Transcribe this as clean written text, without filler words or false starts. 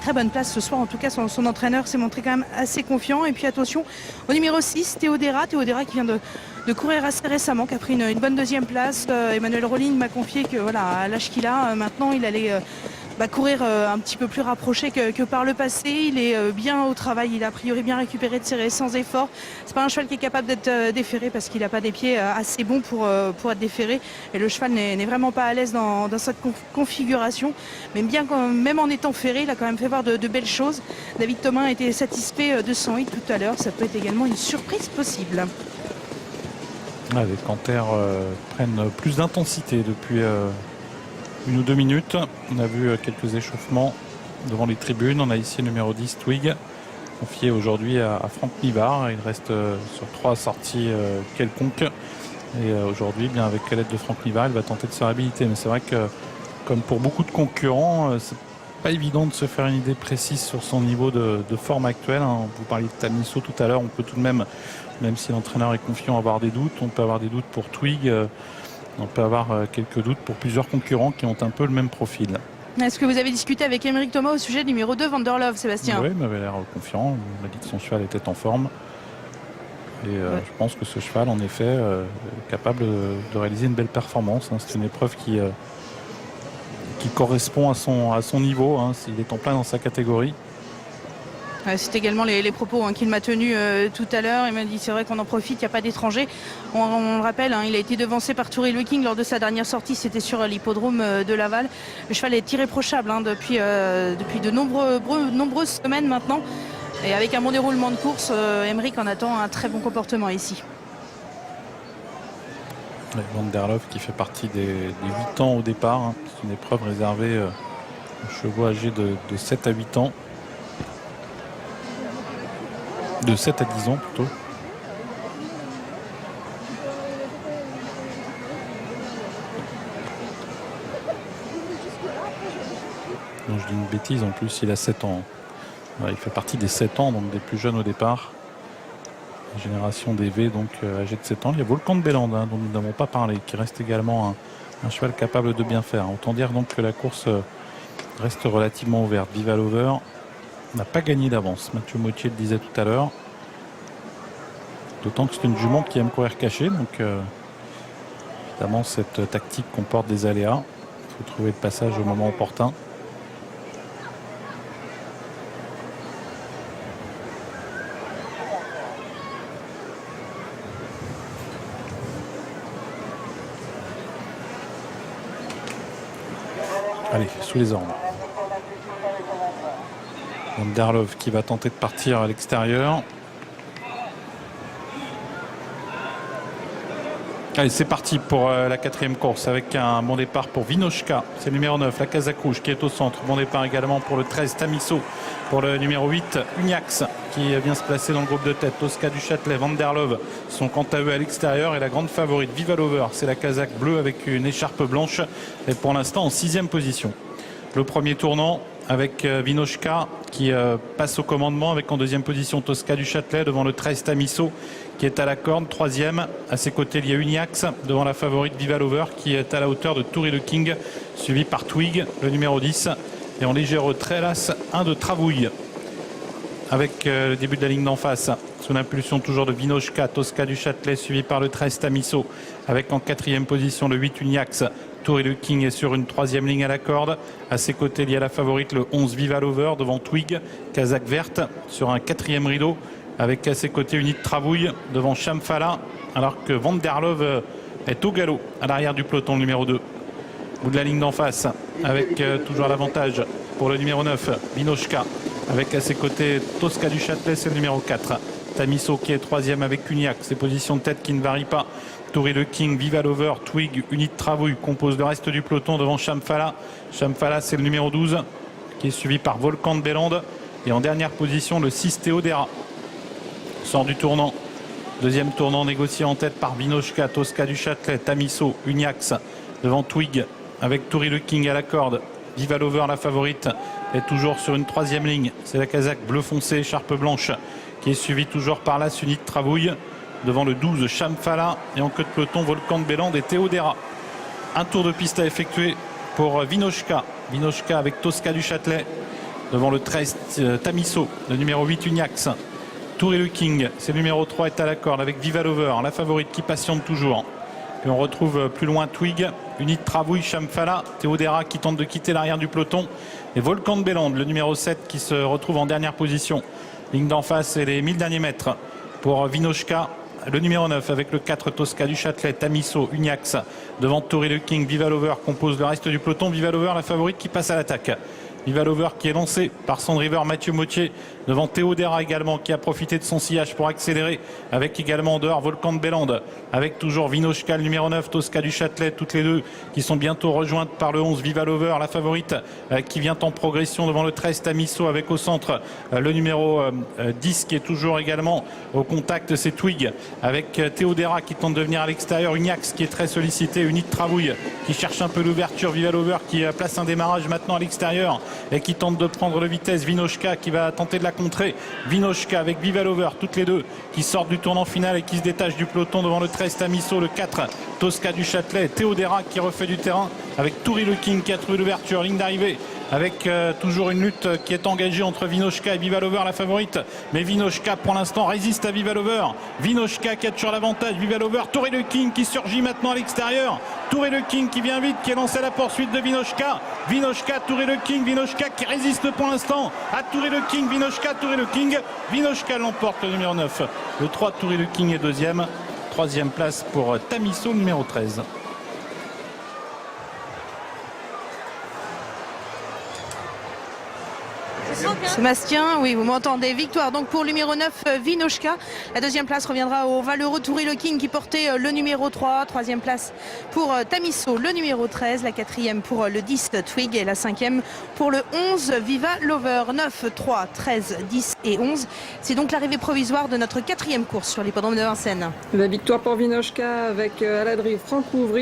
très bonne place ce soir. En tout cas, son entraîneur s'est montré quand même assez confiant. Et puis attention au numéro 6, Théodéra qui vient de courir assez récemment, qui a pris une bonne deuxième place. Emmanuel Rolling m'a confié que voilà, à l'âge qu'il a, maintenant il allait courir un petit peu plus rapproché que par le passé. Il est bien au travail, il a priori bien récupéré de ses sans effort. C'est pas un cheval qui est capable d'être déféré parce qu'il n'a pas des pieds assez bons pour être déféré. Et le cheval n'est vraiment pas à l'aise dans cette configuration. Mais même en étant ferré, il a quand même fait voir de belles choses. David Thomas a été satisfait de son hit tout à l'heure. Ça peut être également une surprise possible. Les Canters prennent plus d'intensité depuis 1 ou 2 minutes. On a vu quelques échauffements devant les tribunes. On a ici le numéro 10, Twig, confié aujourd'hui à Franck Nivard. Il reste sur 3 sorties quelconques. Et aujourd'hui, bien avec l'aide de Franck Nivard, il va tenter de se réhabiliter. Mais c'est vrai que, comme pour beaucoup de concurrents, c'est pas évident de se faire une idée précise sur son niveau de forme actuelle. Vous parliez de Tamiso tout à l'heure. On peut tout de même si l'entraîneur est confiant, avoir des doutes. On peut avoir des doutes pour Twig. On peut avoir quelques doutes pour plusieurs concurrents qui ont un peu le même profil. Est-ce que vous avez discuté avec Émeric Thomas au sujet du numéro 2, Vanderlove, Sébastien? Oui, il m'avait l'air confiant. Il m'a dit que son cheval était en forme. Et je pense que ce cheval, en effet, est capable de réaliser une belle performance. C'est une épreuve qui correspond à son niveau. S'il est en plein dans sa catégorie. C'est également les propos qu'il m'a tenus tout à l'heure. Il m'a dit c'est vrai qu'on en profite, il n'y a pas d'étrangers. On le rappelle, il a été devancé par Toury King lors de sa dernière sortie, c'était sur l'hippodrome de Laval. Le cheval est irréprochable depuis de nombreuses semaines maintenant. Et avec un bon déroulement de course, Emeric en attend un très bon comportement ici. Vanderlove qui fait partie des 8 ans au départ. C'est une épreuve réservée aux chevaux âgés de 7 à 8 ans. De 7 à 10 ans plutôt. Non, je dis une bêtise, en plus il a 7 ans. Il fait partie des 7 ans, donc des plus jeunes au départ. La génération des V, donc âgé de 7 ans. Il y a Volcan de Bélande, dont nous n'avons pas parlé, qui reste également un cheval capable de bien faire. Autant dire donc que la course reste relativement ouverte. Viva Lover n'a pas gagné d'avance. Mathieu Mottier le disait tout à l'heure. D'autant que c'est une jument qui aime courir caché. Donc évidemment cette tactique comporte des aléas. Il faut trouver le passage au moment opportun. Allez, sous les ordres. Vanderlove qui va tenter de partir à l'extérieur. Allez, c'est parti pour la 4e course avec un bon départ pour Vinochka. C'est le numéro 9, la Casaque Rouge qui est au centre. Bon départ également pour le 13, Tamiso. Pour le numéro 8, Uniax qui vient se placer dans le groupe de tête. Tosca du Châtelet, Vanderlove sont quant à eux à l'extérieur. Et la grande favorite, Viva Lover, c'est la Casaque bleue avec une écharpe blanche. Et pour l'instant en 6e position. Le premier tournant avec Vinochka qui passe au commandement avec en 2e position Tosca du Châtelet devant le 13 Tamiso qui est à la corde. 3e, à ses côtés il y a Uniax devant la favorite Viva Lover qui est à la hauteur de Toury King suivi par Twig, le numéro 10. Et en léger retrait, l'As 1 de Travouille avec le début de la ligne d'en face sous l'impulsion toujours de Vinochka, Tosca du Châtelet suivi par le 13 Tamiso avec en 4e position le 8 Uniax. Toury King est sur une 3e ligne à la corde. À ses côtés, il y a la favorite, le 11 Viva Lover devant Twig, Casaque verte sur un 4e rideau avec à ses côtés Unit Travouille devant Chamfala alors que Vanderlove est au galop à l'arrière du peloton, le numéro 2. Bout de la ligne d'en face avec toujours l'avantage pour le numéro 9 Vinochka avec à ses côtés Tosca du Châtelet, c'est le numéro 4. Tamiso qui est 3e avec Uniac, ses positions de tête qui ne varient pas. Toury King, Viva Lover, Twig, Unit Travouille compose le reste du peloton devant Chamfala. Chamfala c'est le numéro 12 qui est suivi par Volcan de Bélande et en dernière position le 6 Théodéra. Sort du tournant. 2e tournant négocié en tête par Vinochka, Tosca du Châtelet, Tamiso, Uniax devant Twig avec Toury King à la corde. Viva Lover, la favorite, est toujours sur une 3e ligne. C'est la Casaque bleu foncé, écharpe blanche, qui est suivie toujours par la Unit Travouille devant le 12 Chamfala et en queue de peloton Volcan de Bélande et Théodéra. Un tour de piste à effectuer pour Vinochka. Vinochka avec Tosca du Châtelet devant le 13 Tamiso, le numéro 8 Uniax. Tour et le King, c'est le numéro 3 est à la corde avec Viva Lover, la favorite qui patiente toujours. Puis on retrouve plus loin Twig, Unit Travouille, Chamfala, Théodéra qui tente de quitter l'arrière du peloton. Et Volcan de Bélande, le numéro 7 qui se retrouve en dernière position. Ligne d'en face et les 1000 derniers mètres pour Vinochka. Le numéro 9 avec le 4 Tosca du Châtelet, Tamiso, Uniax. Devant Tour et le King, Viva Lover compose le reste du peloton. Viva Lover, la favorite qui passe à l'attaque. Viva Lover qui est lancé par son driver Mathieu Mautier devant Théodéra également qui a profité de son sillage pour accélérer avec également en dehors Volcan de Bélande avec toujours Vinochka le numéro 9 Tosca du Châtelet, toutes les deux qui sont bientôt rejointes par le 11 Viva Lover, la favorite qui vient en progression devant le 13 Tamiso avec au centre le numéro 10 qui est toujours également au contact, c'est Twig avec Théodéra qui tente de venir à l'extérieur, Uniax qui est très sollicité, Unit Travouille qui cherche un peu l'ouverture, Viva Lover qui place un démarrage maintenant à l'extérieur et qui tente de prendre le vitesse, Vinochka qui va tenter de la contrer, Vinochka avec Viva Lover, toutes les deux qui sortent du tournant final et qui se détachent du peloton devant le 13 Tamiso, le 4 Tosca du Châtelet, Théodéra qui refait du terrain avec Touri le King qui a trouvé l'ouverture, ligne d'arrivée avec toujours une lutte qui est engagée entre Vinochka et Viva Lover, la favorite, mais Vinochka pour l'instant résiste à Viva Lover, Vinochka qui a toujours l'avantage, Viva Lover, Touri le King qui surgit maintenant à l'extérieur, Touri le King qui vient vite, qui est lancé à la poursuite de Vinochka, Vinochka, Touri le King, Vinochka qui résiste pour l'instant à Touri le King, Vinochka, Touri le King, Vinochka l'emporte le numéro 9, le 3 Touri le King est deuxième, troisième place pour Tamiso numéro 13. Sébastien, oui, vous m'entendez. Victoire donc pour le numéro 9, Vinochka. La deuxième place reviendra au valeureux Touri le King qui portait le numéro 3. Troisième place pour Tamiso, le numéro 13. La quatrième pour le 10, Twig. Et la cinquième pour le 11, Viva Lover. 9, 3, 13, 10 et 11. C'est donc l'arrivée provisoire de notre quatrième course sur l'hippodrome de Vincennes. La victoire pour Vinochka avec à la drive Franck Ouvry.